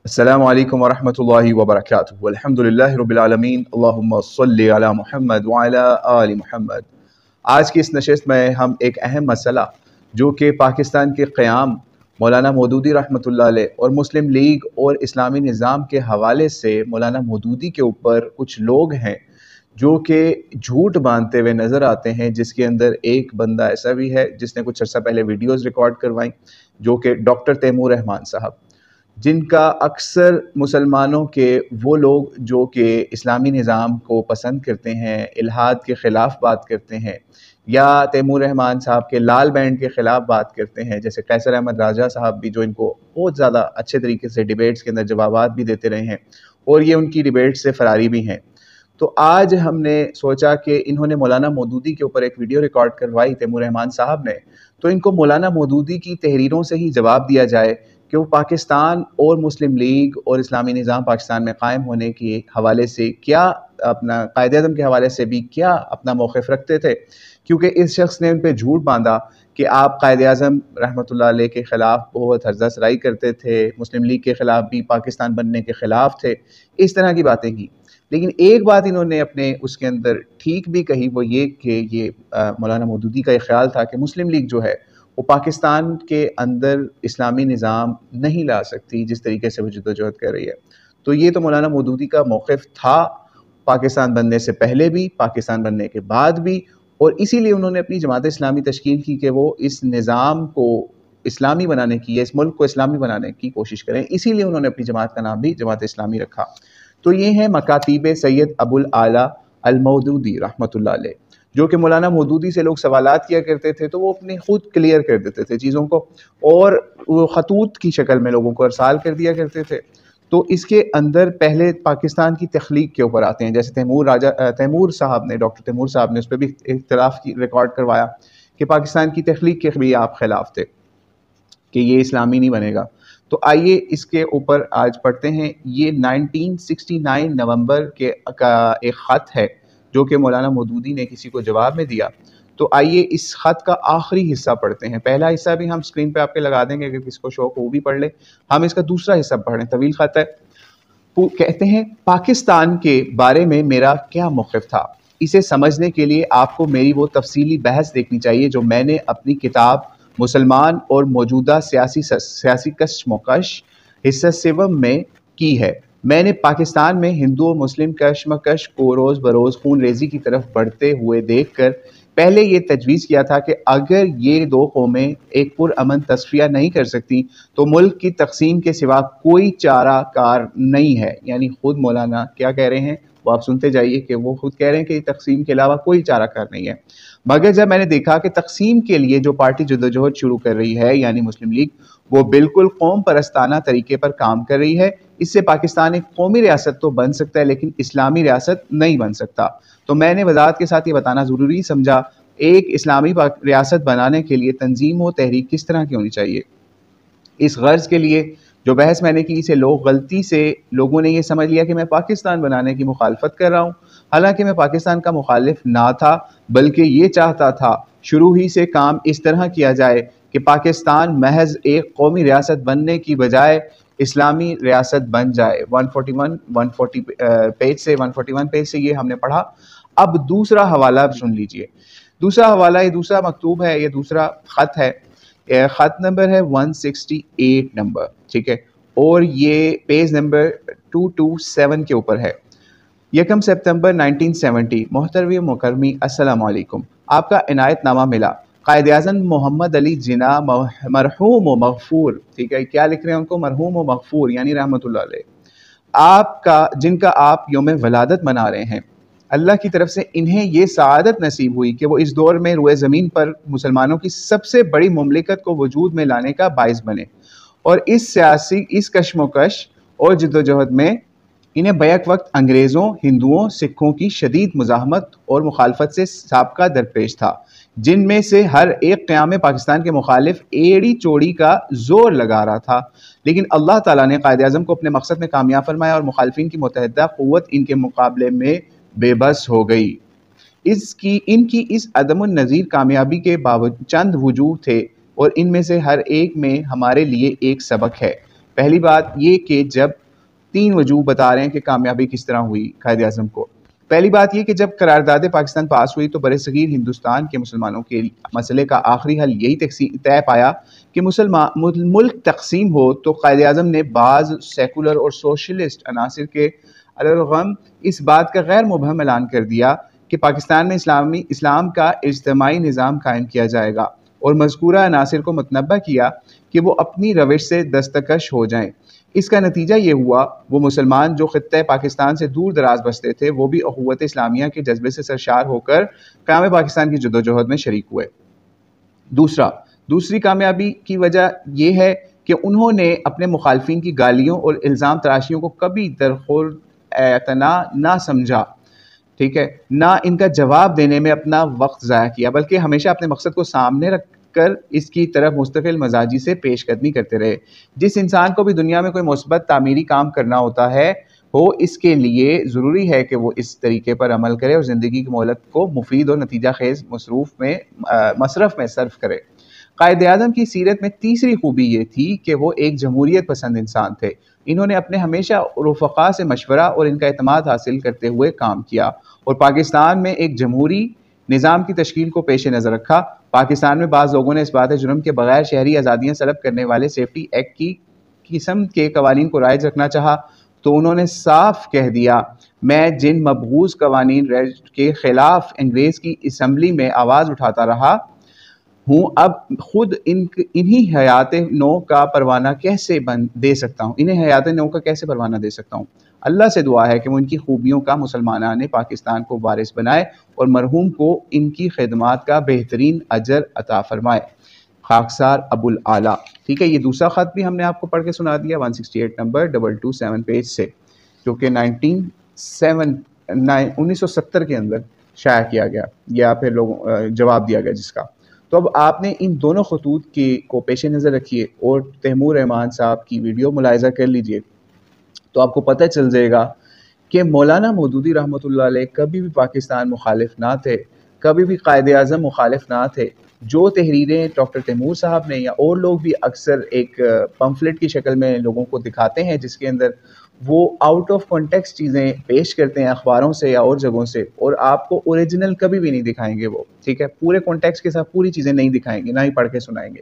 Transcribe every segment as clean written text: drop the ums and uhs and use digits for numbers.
अस्सलामु अलैकुम वरहमतुल्लाहि वबरकातुहु अल्हम्दुलिल्लाहि रब्बिल आलमीन अल्लाहुम्मा सल्लि अला मुहम्मद व अला आलि मुहम्मद। आज की इस नशिस्त में हम एक अहम मसला जो कि पाकिस्तान के क़याम, मौलाना मौदूदी रहमतुल्लाह अलैह और मुस्लिम लीग और इस्लामी निज़ाम के हवाले से मौलाना मौदूदी के ऊपर कुछ लोग हैं जो कि झूठ बांधते हुए नज़र आते हैं, जिसके अंदर एक बंदा ऐसा भी है जिसने कुछ अर्सा पहले वीडियोज़ रिकॉर्ड करवाई, जो कि डॉक्टर तैमूर रहमान साहब, जिनका अक्सर मुसलमानों के वो लोग जो कि इस्लामी निज़ाम को पसंद करते हैं, इल्हाद के ख़िलाफ़ बात करते हैं या तैमूर रहमान साहब के लाल बैंड के ख़िलाफ़ बात करते हैं, जैसे कैसर अहमद राजा साहब भी, जो इनको बहुत ज़्यादा अच्छे तरीके से डिबेट्स के अंदर जवाबात भी देते रहे हैं और ये उनकी डिबेट से फ़रारी भी हैं। तो आज हमने सोचा कि इन्होंने मौलाना मौदूदी के ऊपर एक वीडियो रिकॉर्ड करवाई तैमूर रहमान साहब ने, तो इनको मौलाना मौदूदी की तहरीरों से ही जवाब दिया जाए कि वो पाकिस्तान और मुस्लिम लीग और इस्लामी निज़ाम पाकिस्तान में क़ायम होने के हवाले से क्या, अपना कायदे-ए-आज़म के हवाले से भी क्या अपना मौक़िफ़ रखते थे, क्योंकि इस शख्स ने उन पे झूठ बांधा कि आप कायदे-ए-आज़म रहमतुल्लाह अलैह के ख़िलाफ़ बहुत हर्ज़ा सराई करते थे, मुस्लिम लीग के ख़िलाफ़ भी, पाकिस्तान बनने के ख़िलाफ़ थे, इस तरह की बातें की। लेकिन एक बात इन्होंने अपने उसके अंदर ठीक भी कही, वो ये कि ये मौलाना मौदूदी का ये ख़्याल था कि मुस्लिम लीग जो है वो पाकिस्तान के अंदर इस्लामी निज़ाम नहीं ला सकती जिस तरीके से वो जद्दोजहद कर रही है। तो ये तो मौलाना मौदूदी का मौक़िफ़ था पाकिस्तान बनने से पहले भी, पाकिस्तान बनने के बाद भी, और इसीलिए उन्होंने अपनी जमात इस्लामी तश्कील की कि वो इस निज़ाम को इस्लामी बनाने की या इस मुल्क को इस्लामी बनाने की कोशिश करें। इसीलिए उन्होंने अपनी जमात का नाम भी जमात इस्लामी रखा। तो ये हैं मकातीब सैयद अबुल आला अल मौदूदी रहमतुल्लाह अलैह, जो कि मौलाना मौदूदी से लोग सवालात किया करते थे तो वो अपने खुद क्लियर कर देते थे चीज़ों को, और वो खतूत की शक्ल में लोगों को अरसाल कर दिया करते थे। तो इसके अंदर पहले पाकिस्तान की तख्लीक के ऊपर आते हैं, जैसे तैमूर साहब ने, डॉक्टर तैमूर साहब ने उस पर भी इख्तिलाफ की रिकॉर्ड करवाया कि पाकिस्तान की तख्लीक के भी आप खिलाफ थे कि ये इस्लामी नहीं बनेगा। तो आइए इसके ऊपर आज पढ़ते हैं। ये 1969 नवंबर का एक ख़त है जो कि मौलाना मौदूदी ने किसी को जवाब में दिया। तो आइए इस ख़त का आखिरी हिस्सा पढ़ते हैं। पहला हिस्सा भी हम स्क्रीन पे आपके लगा देंगे, अगर किसी को शौक हो वो भी पढ़ ले। हम इसका दूसरा हिस्सा पढ़ें, तवील ख़त है। वो कहते हैं, पाकिस्तान के बारे में मेरा क्या मौक़िफ़ था, इसे समझने के लिए आपको मेरी वो तफसीली बहस देखनी चाहिए जो मैंने अपनी किताब मुसलमान और मौजूदा सियासी कशमकश हिस्सा सेवम में की है। मैंने पाकिस्तान में हिंदू और मुस्लिम कशमकश को रोज़ बरोज़ खून रेजी की तरफ बढ़ते हुए देख कर पहले ये तजवीज़ किया था कि अगर ये दो कौमें एक पुरअमन तस्फिया नहीं कर सकती तो मुल्क की तकसीम के सिवा कोई चारा कार नहीं है। यानी खुद मौलाना क्या कह रहे हैं वो आप सुनते जाइए कि वो खुद कह रहे हैं कि तकसीम के अलावा कोई चारा कार नहीं है। मगर जब मैंने देखा कि तकसीम के लिए जो पार्टी जद्दोजहद शुरू कर रही है यानी मुस्लिम लीग, वो बिल्कुल कौम परस्ताना तरीके पर काम कर रही है, इससे पाकिस्तान एक कौमी रियासत तो बन सकता है लेकिन इस्लामी रियासत नहीं बन सकता। तो मैंने वजाहत के साथ ये बताना ज़रूरी समझा, एक इस्लामी रियासत बनाने के लिए तंजीम व तहरीक किस तरह की होनी चाहिए। इस गर्ज़ के लिए जो बहस मैंने की, इसे गलती से लोगों ने ये समझ लिया कि मैं पाकिस्तान बनाने की मुखालफत कर रहा हूँ। हालांकि मैं पाकिस्तान का मुखालिफ ना था, बल्कि ये चाहता था शुरू ही से काम इस तरह किया जाए कि पाकिस्तान महज एक कौमी रियासत बनने की बजाय इस्लामी रियासत बन जाए। 140 पेज से 141 पेज से ये हमने पढ़ा। अब दूसरा हवाला सुन लीजिए। दूसरा हवाला, ये दूसरा मकतूब है, ये दूसरा ख़त है। ख़त नंबर है 168 नंबर, ठीक है, और ये पेज नंबर 227 के ऊपर है। 1 सितंबर 1970। मोहतरम मुकर्रमी अस्सलाम वालेकुम। आपका इनायतनामा मिला। कायद-ए-आज़म मोहम्मद अली जिन्ना मरहूम व मग़फ़ूर, ठीक है, क्या लिख रहे हैं उनको, मरहूम व मग़फ़ूर यानी रहमतुल्लाह अलैह, आपका जिनका आप यौम वलादत मना रहे हैं, अल्लाह की तरफ से इन्हें ये सआदत नसीब हुई कि वो इस दौर में रुए ज़मीन पर मुसलमानों की सबसे बड़ी मुमलिकत को वजूद में लाने का बाइस बने, और इस कशमकश और जद्दोजहद में इन्हें बैक वक्त अंग्रेज़ों, हिंदुओं, सिखों की शदीद मुज़ाहमत और मुखालफत से साबका दरपेश था, जिनमें से हर एक क़याम पाकिस्तान के मुखालिफ एड़ी चोड़ी का जोर लगा रहा था। लेकिन अल्लाह ताला ने कायद-ए-आज़म को अपने मकसद में कामयाब फरमाया और मुखालिफिन की मुतहदा क़ुव्वत इनके मुकाबले में बेबस हो गई। इनकी इस अदमुन नज़ीर कामयाबी के बावजूद चंद वजूह थे और इनमें से हर एक में हमारे लिए एक सबक है। پہلی بات یہ کہ جب 3 وجوہ بتا رہے ہیں کہ کامیابی کس طرح ہوئی قائد اعظم کو. پہلی بات یہ کہ جب قرارداد پاکستان پاس ہوئی تو برصغیر ہندوستان کے مسلمانوں کے مسئلے کا آخری حل یہی طے پایا کہ ملک تقسیم ہو، تو قائد اعظم نے بعض سیکولر اور سوشلسٹ عناصر کے الرغم اس بات کا غیر مبہم اعلان کر دیا کہ پاکستان میں اسلام کا اجتماعی نظام قائم کیا جائے گا، اور مذکورہ عناصر کو متنبہ کیا کہ وہ اپنی روش سے دستکش ہو جائیں. اس کا نتیجہ یہ ہوا وہ مسلمان جو خطہ پاکستان سے دور دراز بستے تھے وہ بھی اخوت اسلامیہ کے جذبے سے سرشار ہو کر قیام پاکستان کی جدوجہد میں شریک ہوئے. دوسری کامیابی کی وجہ یہ ہے کہ انہوں نے اپنے مخالفین کی گالیوں اور الزام تراشیوں کو کبھی درخور اعتنا نہ سمجھا، ٹھیک ہے، نہ ان کا جواب دینے میں اپنا وقت ضائع کیا، بلکہ ہمیشہ اپنے مقصد کو سامنے رکھ کر اس کی طرف مستقل مزاجی سے پیش قدمی کرتے رہے. جس انسان کو بھی دنیا میں کوئی مثبت تعمیری کام کرنا ہوتا ہے اس کے لیے ضروری ہے کہ وہ اس طریقے پر عمل کرے اور زندگی کی مہلت کو مفید اور نتیجہ خیز مصرف میں صرف کرے. قائد اعظم کی سیرت میں تیسری خوبی یہ تھی کہ وہ ایک جمہوریت پسند انسان تھے. انہوں نے اپنے ہمیشہ رفقا سے مشورہ اور ان کا اعتماد حاصل کرتے ہوئے کام کیا اور پاکستان میں ایک جمہوری نظام کی تشکیل کو پیش نظر رکھا. پاکستان میں بعض لوگوں نے اس بات جرم کے بغیر شہری آزادیاں سلب کرنے والے سیفٹی ایکٹ کی قسم کے قوانین کو رائج رکھنا چاہا تو انہوں نے صاف کہہ دیا، میں جن مبغوض قوانین کے خلاف انگریز کی اسمبلی میں آواز اٹھاتا رہا ہوں، اب خود انہی حیات نو کا پروانہ کیسے دے سکتا ہوں، انہیں حیات نو کا کیسے پروانہ دے سکتا ہوں. اللہ سے دعا ہے کہ وہ ان کی خوبیوں کا مسلمانان پاکستان کو وارث بنائے اور مرحوم کو ان کی خدمات کا بہترین اجر عطا فرمائے. خاکسار ابو الاعلیٰ. ٹھیک ہے، یہ دوسرا خط بھی ہم نے آپ کو پڑھ کے سنا دیا 168 نمبر 227 پیج سے، جو کہ 1970 کے اندر شائع کیا گیا یا پھر جواب دیا گیا جس کا. تو اب آپ نے ان دونوں خطوط کو پیش نظر رکھیے اور تیمور رحمان صاحب کی ویڈیو ملاحظہ کر لیجئے تو آپ کو پتہ چل جائے گا کہ مولانا مودودی رحمۃ اللہ علیہ کبھی بھی پاکستان مخالف نہ تھے، کبھی بھی قائد اعظم مخالف نہ تھے. جو تحریریں ڈاکٹر تیمور صاحب نے یا اور لوگ بھی اکثر ایک پمفلٹ کی شکل میں لوگوں کو دکھاتے ہیں جس کے اندر وہ آؤٹ آف کانٹیکسٹ چیزیں پیش کرتے ہیں اخباروں سے یا اور جگہوں سے، اور آپ کو اوریجنل کبھی بھی نہیں دکھائیں گے وہ، ٹھیک ہے، پورے کانٹیکسٹ کے ساتھ پوری چیزیں نہیں دکھائیں گے، نہ ہی پڑھ کے سنائیں گے.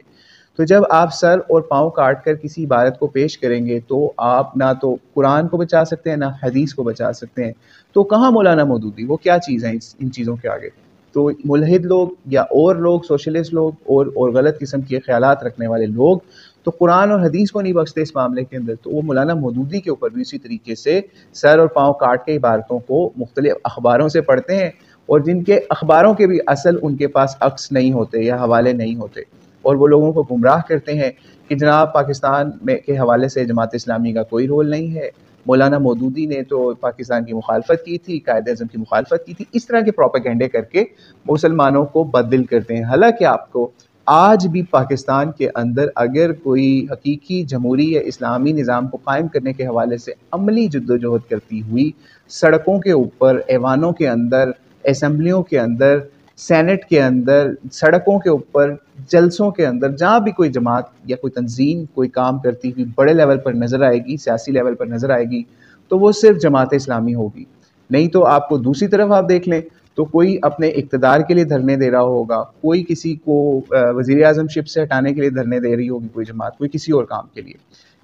تو جب آپ سر اور پاؤں کاٹ کر کسی عبارت کو پیش کریں گے تو آپ نہ تو قرآن کو بچا سکتے ہیں نہ حدیث کو بچا سکتے ہیں. تو کہاں مولانا مودودی، وہ کیا چیز ہیں ان چیزوں کے آگے؟ تو ملحد لوگ یا اور لوگ، سوشلسٹ لوگ اور غلط قسم کے خیالات رکھنے والے لوگ تو قرآن اور حدیث کو نہیں بخشتے اس معاملے کے اندر. تو وہ مولانا مودودی کے اوپر بھی اسی طریقے سے سر اور پاؤں کاٹ کے عبارتوں کو مختلف اخباروں سے پڑھتے ہیں، اور جن کے اخباروں کے بھی اصل ان کے پاس عکس نہیں ہوتے یا حوالے نہیں ہوتے، اور وہ لوگوں کو گمراہ کرتے ہیں کہ جناب پاکستان میں کے حوالے سے جماعت اسلامی کا کوئی رول نہیں ہے، مولانا مودودی نے تو پاکستان کی مخالفت کی تھی، قائد اعظم کی مخالفت کی تھی. اس طرح کے پروپیگنڈے کر کے مسلمانوں کو بددل کرتے ہیں. حالانکہ آپ کو آج بھی پاکستان کے اندر اگر کوئی حقیقی جمہوری یا اسلامی نظام کو قائم کرنے کے حوالے سے عملی جدوجہد کرتی ہوئی سڑکوں کے اوپر، ایوانوں کے اندر، اسمبلیوں کے اندر، سینٹ کے اندر، سڑکوں کے اوپر، جلسوں کے اندر، جہاں بھی کوئی جماعت یا کوئی تنظیم کوئی کام کرتی ہوئی بڑے لیول پر نظر آئے گی، سیاسی لیول پر نظر آئے گی، تو وہ صرف جماعت اسلامی ہوگی. نہیں تو آپ کو دوسری طرف آپ دیکھ لیں تو کوئی اپنے اقتدار کے لیے دھرنے دے رہا ہوگا، کوئی کسی کو وزیر اعظم شپ سے ہٹانے کے لیے دھرنے دے رہی ہوگی کوئی جماعت، کوئی کسی اور کام کے لیے.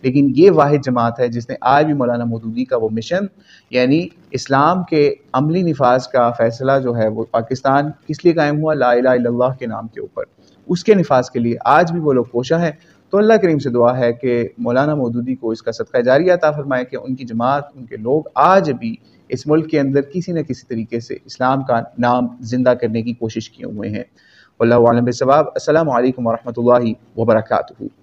لیکن یہ واحد جماعت ہے جس نے آج بھی مولانا مودودی کا وہ مشن، یعنی اسلام کے عملی نفاذ کا فیصلہ جو ہے وہ پاکستان کس لیے قائم ہوا، لا الہ الا اللہ کے نام کے اوپر، اس کے نفاذ کے لیے آج بھی وہ لوگ کوشاں ہیں. تو اللہ کریم سے دعا ہے کہ مولانا مودودی کو اس کا صدقہ جاریہ عطا فرمائے کہ ان کی جماعت، ان کے لوگ آج بھی اس ملک کے اندر کسی نہ کسی طریقے سے اسلام کا نام زندہ کرنے کی کوشش کیے ہوئے ہیں. واللہ اعلم بالصواب. السلام علیکم ورحمۃ اللہ وبرکاتہ.